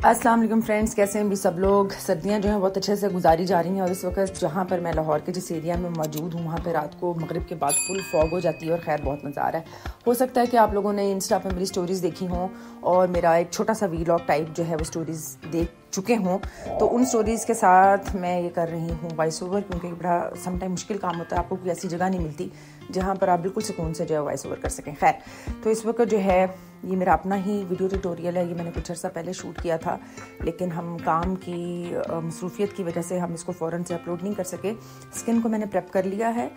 अस्सलाम वालेकुम फ्रेंड्स, कैसे हैं भी सब लोग। सर्दियां जो हैं बहुत अच्छे से गुजारी जा रही हैं और इस वक्त जहां पर मैं लाहौर के जिस एरिया में मौजूद हूं वहां पर रात को मगरिब के बाद फुल फॉग हो जाती है और खैर बहुत मज़ा आ रहा है। हो सकता है कि आप लोगों ने इंस्टा पर मेरी स्टोरीज़ देखी हों और मेरा एक छोटा सा वीलॉग टाइप जो है वो स्टोरीज़ देख चुके हों, तो उन स्टोरीज़ के साथ मैं ये कर रही हूँ वॉइस ओवर, क्योंकि बड़ा समटाइम मुश्किल काम होता है, आपको कोई ऐसी जगह नहीं मिलती जहाँ पर आप बिल्कुल सुकून से जो है वॉइस ओवर कर सकें। खैर, तो इस वक्त जो है ये मेरा अपना ही वीडियो ट्यूटोरियल है। ये मैंने कुछ अर्सा पहले शूट किया था, लेकिन हम काम की मसरूफियत की वजह से हम इसको फ़ौरन से अपलोड नहीं कर सके। स्किन को मैंने प्रेप कर लिया है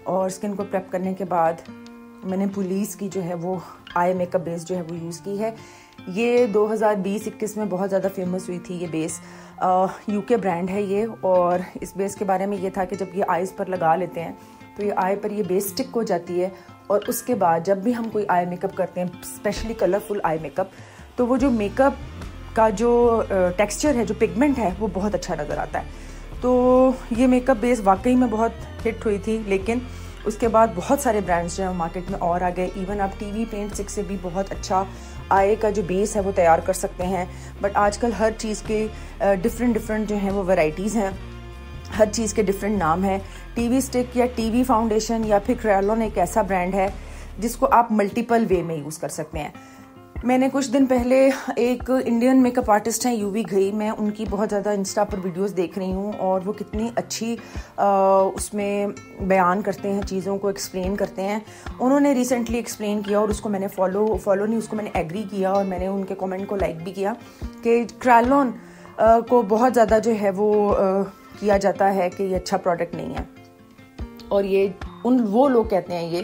और स्किन को प्रेप करने के बाद मैंने पुलिस की जो है वो आई मेकअप बेस जो है वो यूज़ की है। ये 2020-21 में बहुत ज़्यादा फेमस हुई थी ये बेस। यूके ब्रांड है ये, और इस बेस के बारे में ये था कि जब ये आईज़ पर लगा लेते हैं तो ये आई पर ये बेस स्टिक हो जाती है, और उसके बाद जब भी हम कोई आई मेकअप करते हैं, स्पेशली कलरफुल आई मेकअप, तो वो जो मेकअप का जो टेक्सचर है, जो पिगमेंट है, वो बहुत अच्छा नज़र आता है। तो ये मेकअप बेस वाकई में बहुत हिट हुई थी, लेकिन उसके बाद बहुत सारे ब्रांड्स जो हैं मार्केट में और आ गए। इवन आप टीवी पेंट 6 से भी बहुत अच्छा आई का जो बेस है वो तैयार कर सकते हैं। बट आजकल हर चीज़ के डिफरेंट जो हैं वो वैरायटीज़ हैं, हर चीज़ के डिफरेंट नाम है। टीवी स्टिक या टीवी फाउंडेशन या फिर क्रेलॉन एक ऐसा ब्रांड है जिसको आप मल्टीपल वे में यूज़ कर सकते हैं। मैंने कुछ दिन पहले एक इंडियन मेकअप आर्टिस्ट हैं यूवी घई, मैं उनकी बहुत ज़्यादा इंस्टा पर वीडियोस देख रही हूँ और वो कितनी अच्छी उसमें बयान करते हैं, चीज़ों को एक्सप्लेन करते हैं। उन्होंने रिसेंटली एक्सप्लेन किया और उसको मैंने फॉलो नहीं, उसको मैंने एग्री किया और मैंने उनके कमेंट को लाइक भी किया कि क्रेलॉन को बहुत ज़्यादा जो है वो किया जाता है कि ये अच्छा प्रोडक्ट नहीं है, और ये वो लोग कहते हैं ये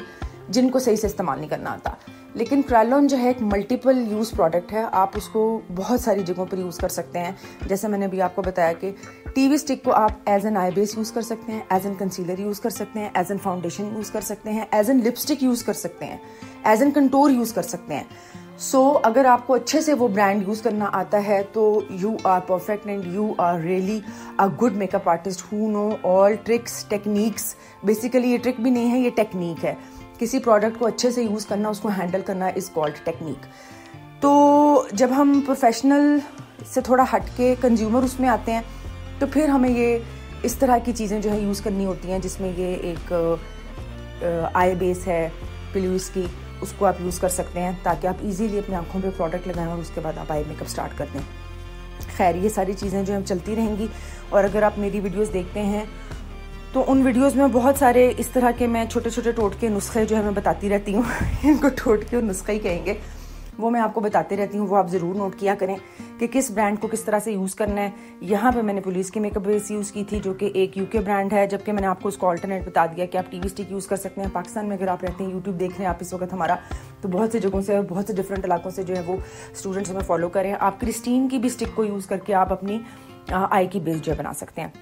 जिनको सही से इस्तेमाल नहीं करना आता। लेकिन क्रेलॉन जो है एक मल्टीपल यूज़ प्रोडक्ट है, आप उसको बहुत सारी जगहों पर यूज़ कर सकते हैं। जैसे मैंने अभी आपको बताया कि टीवी स्टिक को आप as an I base use कर सकते हैं, एज एन कंसीलर यूज़ कर सकते हैं, एज एन फाउंडेशन यूज़ कर सकते हैं, एज एन लिपस्टिक यूज़ कर सकते हैं, एज एन कंटूर यूज़ कर सकते हैं। सो अगर आपको अच्छे से वो ब्रांड यूज़ करना आता है तो you are perfect and you are really a good makeup artist who know all tricks techniques. Basically ये ट्रिक भी नहीं है, ये टेक्निक है। किसी प्रोडक्ट को अच्छे से यूज़ करना, उसको हैंडल करना इज़ कॉल्ड टेक्निक। तो जब हम प्रोफेशनल से थोड़ा हट के कंज्यूमर उसमें आते हैं तो फिर हमें ये इस तरह की चीज़ें जो है यूज़ करनी होती हैं, जिसमें ये एक आई बेस है प्लूस की, उसको आप यूज़ कर सकते हैं ताकि आप इजीली अपनी आंखों पे प्रोडक्ट लगाएं और उसके बाद आप आई मेकअप स्टार्ट कर दें। खैर, ये सारी चीज़ें जो हैं चलती रहेंगी, और अगर आप मेरी वीडियोस देखते हैं तो उन वीडियोस में बहुत सारे इस तरह के मैं छोटे छोटे टोटके नुस्खे जो है मैं बताती रहती हूँ इनको टोटके और नुस्खे ही कहेंगे, वो मैं आपको बताती रहती हूँ। वो आप ज़रूर नोट किया करें कि किस ब्रांड को किस तरह से यूज़ करना है। यहाँ पे मैंने पुलिस की मेकअप बेस यूज़ की थी जो कि एक यूके ब्रांड है, जबकि मैंने आपको उसको ऑल्टरनेट बता दिया कि आप टीवी स्टिक यूज़ कर सकते हैं। पाकिस्तान में अगर आप रहते हैं, यूट्यूब देख रहे हैं आप इस वक्त हमारा, तो बहुत सी जगहों से, बहुत से डिफरेंट इलाकों से जो है वो स्टूडेंट्स हमें फॉलो करें। आप क्रिस्टीन की भी स्टिक को यूज़ करके आप अपनी आई की बेस जो है बना सकते हैं।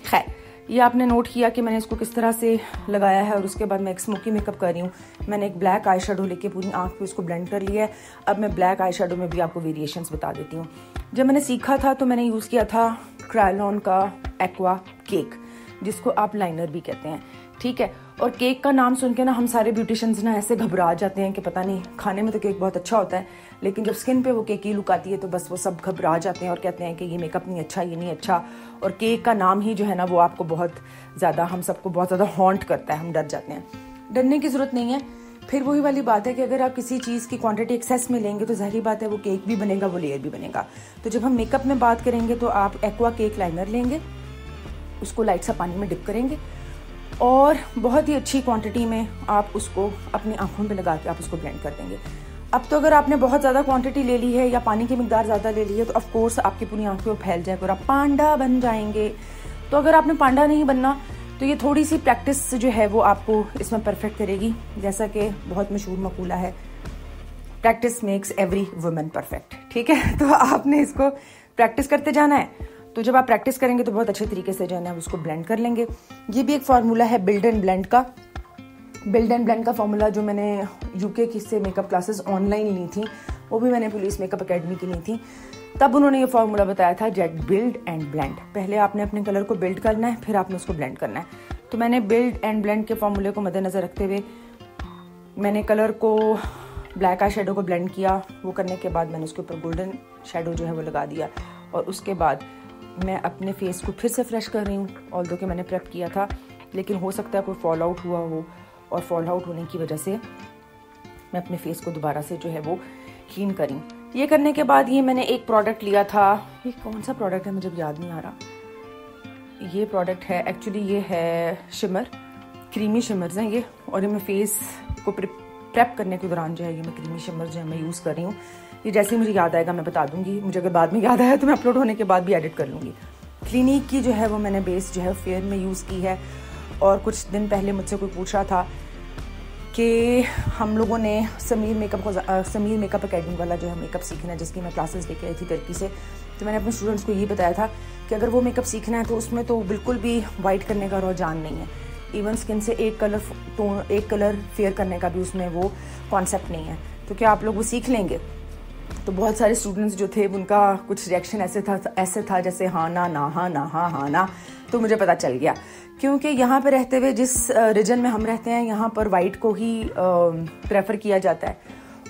खैर, ये आपने नोट किया कि मैंने इसको किस तरह से लगाया है, और उसके बाद मैं एक स्मोकी मेकअप कर रही हूँ। मैंने एक ब्लैक आई शेडो लेके पूरी आँख पे उसको ब्लेंड कर लिया है। अब मैं ब्लैक आई शेडो में भी आपको वेरिएशंस बता देती हूँ। जब मैंने सीखा था तो मैंने यूज़ किया था क्रेलॉन का एक्वा केक, जिसको आप लाइनर भी कहते हैं, ठीक है। और केक का नाम सुन के ना हम सारे ब्यूटिशियंस ना ऐसे घबरा जाते हैं कि पता नहीं, खाने में तो केक बहुत अच्छा होता है, लेकिन जब स्किन पे वो केक की लुक आती है तो बस वो सब घबरा जाते हैं और कहते हैं कि ये मेकअप नहीं अच्छा, ये नहीं अच्छा। और केक का नाम ही जो है ना वो आपको बहुत ज़्यादा, हम सबको बहुत ज़्यादा हॉन्ट करता है, हम डर जाते हैं। डरने की ज़रूरत नहीं है। फिर वही वाली बात है कि अगर आप किसी चीज़ की क्वांटिटी एक्सेस में लेंगे तो ज़ाहिर बात है वो केक भी बनेगा, वो लेयर भी बनेगा। तो जब हम मेकअप में बात करेंगे तो आप एक्वा केक लाइनर लेंगे, उसको लाइट सा पानी में डिप करेंगे और बहुत ही अच्छी क्वांटिटी में आप उसको अपनी आंखों पे लगा के आप उसको ब्लेंड कर देंगे। अब तो अगर आपने बहुत ज़्यादा क्वांटिटी ले ली है या पानी की मिकदार ज़्यादा ले ली है तो ऑफ कोर्स आपकी पूरी आंखों पे फैल जाएगा और आप पांडा बन जाएंगे। तो अगर आपने पांडा नहीं बनना तो ये थोड़ी सी प्रैक्टिस जो है वो आपको इसमें परफेक्ट करेगी। जैसा कि बहुत मशहूर मकूला है, practice makes every woman perfect, ठीक है। तो आपने इसको प्रैक्टिस करते जाना है। तो जब आप प्रैक्टिस करेंगे तो बहुत अच्छे तरीके से जो है ना उसको ब्लेंड कर लेंगे। ये भी एक फार्मूला है बिल्ड एंड ब्लेंड का। बिल्ड एंड ब्लेंड का फार्मूला जो मैंने यूके की से मेकअप क्लासेस ऑनलाइन ली थी, वो भी मैंने पुलिस मेकअप एकेडमी की ली थी, तब उन्होंने ये फार्मूला बताया था, जेट बिल्ड एंड ब्लेंड। पहले आपने अपने कलर को बिल्ड करना है, फिर आपने उसको ब्लेंड करना है। तो मैंने बिल्ड एंड ब्लेंड के फार्मूले को मद्देनजर रखते हुए मैंने कलर को ब्लैक आई शेडो को ब्लेंड किया। वो करने के बाद मैंने उसके ऊपर गोल्डन शेडो जो है वो लगा दिया और उसके बाद मैं अपने फेस को फिर से फ्रेश कर रही हूँ। ऑल्दो कि मैंने प्रेप किया था, लेकिन हो सकता है कोई फॉल आउट हुआ हो और फॉल आउट होने की वजह से मैं अपने फेस को दोबारा से जो है वो क्लीन करी। ये करने के बाद ये मैंने एक प्रोडक्ट लिया था, ये कौन सा प्रोडक्ट है मुझे याद नहीं आ रहा। ये प्रोडक्ट है एक्चुअली, ये है शिमर, क्रीमी शिमर्स हैं ये, और ये मैं फेस को प्रेप करने के दौरान जो है ये मैं क्रीमी शिमर जो है मैं यूज़ कर रही हूँ। ये जैसे ही मुझे याद आएगा मैं बता दूंगी, मुझे अगर बाद में याद आया तो मैं अपलोड होने के बाद भी एडिट कर लूँगी। क्लिनिक की जो है वो मैंने बेस जो है फेयर में यूज़ की है। और कुछ दिन पहले मुझसे कोई पूछ रहा था कि हम लोगों ने समीर मेकअप अकेडमी वाला जो है मेकअप सीखना है, जिसकी मैं क्लासेस लेके आई थी टर्की से। तो मैंने अपने स्टूडेंट्स को ये बताया था कि अगर वो मेकअप सीखना है तो उसमें तो बिल्कुल भी वाइट करने का रुझान नहीं है। इवन स्किन से एक कलर फेयर करने का भी उसमें वो कॉन्सेप्ट नहीं है। तो क्या आप लोग वो सीख लेंगे? तो बहुत सारे स्टूडेंट्स जो थे उनका कुछ रिएक्शन ऐसे था जैसे हाँ ना ना हाँ ना हाँ हाँ ना। तो मुझे पता चल गया, क्योंकि यहाँ पे रहते हुए जिस रीजन में हम रहते हैं यहाँ पर वाइट को ही प्रेफर किया जाता है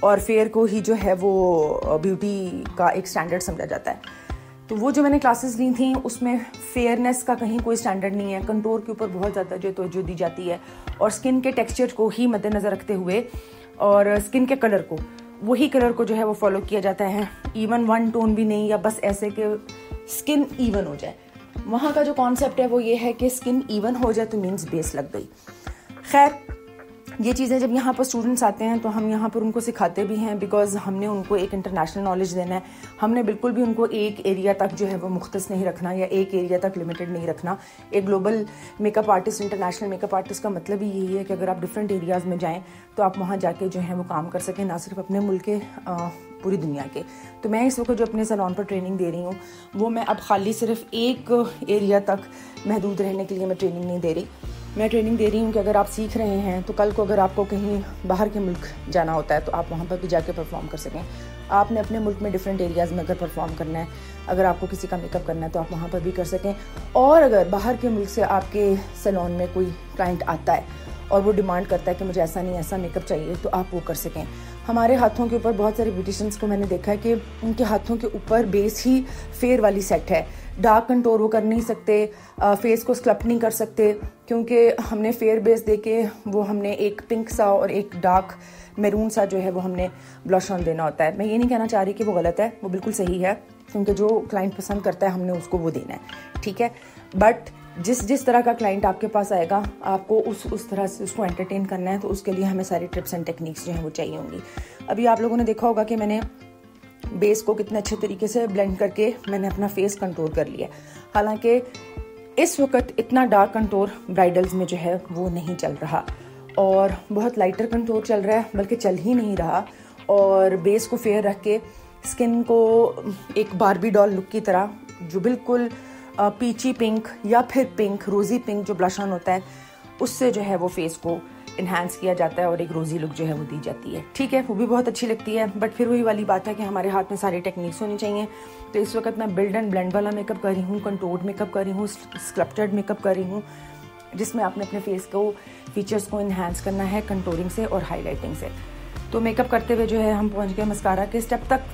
और फेयर को ही जो है वो ब्यूटी का एक स्टैंडर्ड समझा जाता है। तो वो जो मैंने क्लासेस ली थी उसमें फेयरनेस का कहीं कोई स्टैंडर्ड नहीं है। कंटूर के ऊपर बहुत ज़्यादा जो तवज्जो दी जाती है और स्किन के टेक्सचर को ही मद्देनज़र रखते हुए और स्किन के कलर को, वही कलर को जो है वो फॉलो किया जाता है। इवन वन टोन भी नहीं, या बस ऐसे कि स्किन इवन हो जाए। वहाँ का जो कॉन्सेप्ट है वो ये है कि स्किन इवन हो जाए तो मीन्स बेस लग गई। खैर, ये चीज़ें जब यहाँ पर स्टूडेंट्स आते हैं तो हम यहाँ पर उनको सिखाते भी हैं, बिकॉज हमने उनको एक इंटरनेशनल नॉलेज देना है। हमने बिल्कुल भी उनको एक एरिया तक जो है वो मुख्तस नहीं रखना या एक एरिया तक लिमिटेड नहीं रखना। एक global makeup artist, international makeup artist का मतलब ही यही है कि अगर आप डिफरेंट एरियाज़ में जाएँ तो आप वहाँ जाके जो है वो काम कर सकें, ना सिर्फ अपने मुल्क के, पूरी दुनिया के। तो मैं इस वक्त जो अपने सैलून पर ट्रेनिंग दे रही हूँ वो मैं अब खाली सिर्फ एक एरिया तक महदूद रहने के लिए मैं ट्रेनिंग नहीं दे रही। मैं ट्रेनिंग दे रही हूँ कि अगर आप सीख रहे हैं तो कल को अगर आपको कहीं बाहर के मुल्क जाना होता है तो आप वहाँ पर भी जाके परफॉर्म कर सकें। आपने अपने मुल्क में डिफरेंट एरियाज़ में अगर परफॉर्म करना है, अगर आपको किसी का मेकअप करना है तो आप वहाँ पर भी कर सकें। और अगर बाहर के मुल्क से आपके सैलून में कोई क्लाइंट आता है और वो डिमांड करता है कि मुझे ऐसा नहीं ऐसा मेकअप चाहिए, तो आप वो कर सकें। हमारे हाथों के ऊपर बहुत सारे ब्यूटिशियंस को मैंने देखा है कि उनके हाथों के ऊपर बेस ही फेयर वाली सेट है। डार्क कंटूर वो कर नहीं सकते, फेस को स्कल्प्ट नहीं कर सकते, क्योंकि हमने फेयर बेस देके वो हमने एक पिंक सा और एक डार्क मैरून सा जो है वो हमने ब्लश ऑन देना होता है। मैं ये नहीं कहना चाह रही कि वो गलत है, वो बिल्कुल सही है, क्योंकि जो क्लाइंट पसंद करता है हमने उसको वो देना है, ठीक है। बट जिस तरह का क्लाइंट आपके पास आएगा आपको उस तरह से उसको एंटरटेन करना है, तो उसके लिए हमें सारी टिप्स एंड टेक्निक्स जो हैं वो चाहिए होंगी। अभी आप लोगों ने देखा होगा कि मैंने बेस को कितने अच्छे तरीके से ब्लेंड करके मैंने अपना फेस कंटूर कर लिया। हालांकि इस वक्त इतना डार्क कंटूर ब्राइडल्स में जो है वो नहीं चल रहा और बहुत लाइटर कंटूर चल रहा है, बल्कि चल ही नहीं रहा। और बेस को फेयर रख के स्किन को एक बारबी डॉल लुक की तरह, जो बिल्कुल पीची पिंक या फिर पिंक, रोज़ी पिंक जो ब्लश ऑन होता है, उससे जो है वो फेस को इन्हांस किया जाता है और एक रोज़ी लुक जो है वो दी जाती है। ठीक है, वो भी बहुत अच्छी लगती है, बट फिर वही वाली बात है कि हमारे हाथ में सारी टेक्निक्स होनी चाहिए। तो इस वक्त मैं बिल्ड एंड ब्लेंड वाला मेकअप कर रही हूँ, कंटूर्ड मेकअप कर रही हूँ, स्कल्प्टेड मेकअप कर रही हूँ, जिसमें आपने अपने फेस को फीचर्स को इन्हांस करना है कंटूरिंग से और हाईलाइटिंग से। तो मेकअप करते हुए जो है हम पहुँच गए मस्कारा के स्टेप तक।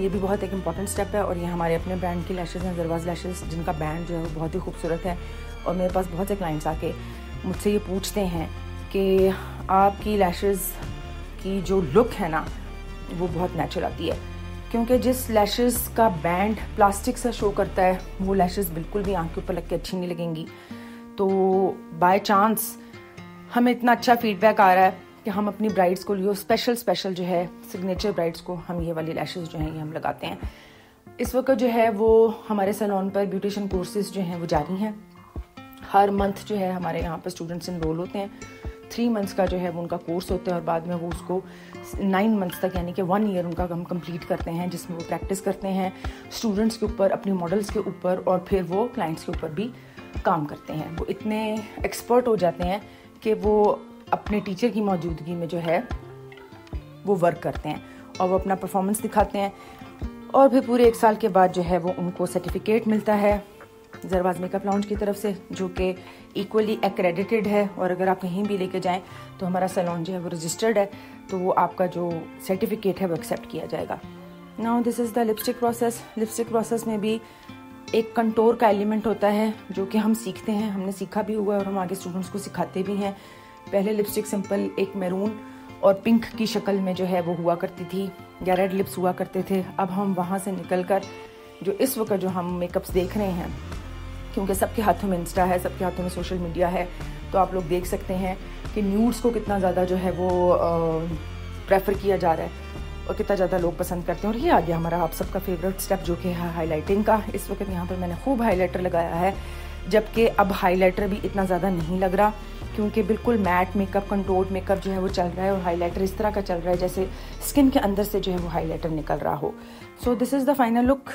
ये भी बहुत एक इम्पॉर्टेंट स्टेप है और ये हमारे अपने ब्रांड की लैशेज़ हैं, दरवाज़ लैशेज़, जिनका बैंड जो है वो बहुत ही खूबसूरत है। और मेरे पास बहुत से क्लाइंट्स आके मुझसे ये पूछते हैं कि आपकी लैशेज़ की जो लुक है ना वो बहुत नेचुरल आती है, क्योंकि जिस लैशेज़ का बैंड प्लास्टिक सा शो करता है वो लैशेज़ बिल्कुल भी आँख के ऊपर लग के अच्छी नहीं लगेंगी। तो बाय चांस हमें इतना अच्छा फीडबैक आ रहा है कि हम अपनी ब्राइड्स को लिए स्पेशल जो है सिग्नेचर ब्राइड्स को हम ये वाली लैशेज़ जो हैं ये हम लगाते हैं। इस वक्त जो है वो हमारे सैलून पर ब्यूटिशियन कोर्सेज जो हैं वो जारी हैं। हर मंथ जो है हमारे यहाँ पर स्टूडेंट्स इनरोल होते हैं। 3 मंथ्स का जो है वो उनका कोर्स होता है और बाद में वो उसको 9 मंथ्स तक यानी कि 1 ईयर उनका हम कंप्लीट करते हैं, जिसमें वो प्रैक्टिस करते हैं स्टूडेंट्स के ऊपर, अपनी मॉडल्स के ऊपर, और फिर वो क्लाइंट्स के ऊपर भी काम करते हैं। वो इतने एक्सपर्ट हो जाते हैं कि वो अपने टीचर की मौजूदगी में जो है वो वर्क करते हैं और वो अपना परफॉर्मेंस दिखाते हैं। और फिर पूरे 1 साल के बाद जो है वो उनको सर्टिफिकेट मिलता है ज़रबाज़ मेकअप लाउंज की तरफ से, जो कि इक्वली एक्रेडिटेड है, और अगर आप कहीं भी लेके जाएं तो हमारा सैलून जो है वो रजिस्टर्ड है, तो वो आपका जो सर्टिफिकेट है वो एक्सेप्ट किया जाएगा। Now this is the lipstick process. Lipstick process में भी एक कंटोर का एलिमेंट होता है जो कि हम सीखते हैं, हमने सीखा भी हुआ है और हम आगे स्टूडेंट्स को सिखाते भी हैं। पहले लिपस्टिक सिंपल एक मैरून और पिंक की शक्ल में जो है वो हुआ करती थी, या रेड लिप्स हुआ करते थे। अब हम वहाँ से निकल कर जो इस वक्त जो हम मेकअप्स देख रहे हैं, क्योंकि सबके हाथों में इंस्टा है, सबके हाथों में सोशल मीडिया है, तो आप लोग देख सकते हैं कि न्यूड्स को कितना ज़्यादा जो है वो प्रेफर किया जा रहा है और कितना ज़्यादा लोग पसंद करते हैं। और ये आ गया हमारा आप सबका फेवरेट स्टेप जो कि है हाईलाइटिंग का। इस वक्त यहाँ पर मैंने खूब हाईलाइटर लगाया है, जबकि अब हाईलाइटर भी इतना ज़्यादा नहीं लग रहा, क्योंकि बिल्कुल मैट मेकअप, कंट्रोल्ड मेकअप जो है वो चल रहा है, और हाईलाइटर इस तरह का चल रहा है जैसे स्किन के अंदर से जो है वो हाईलाइटर निकल रहा हो। So this is the final look.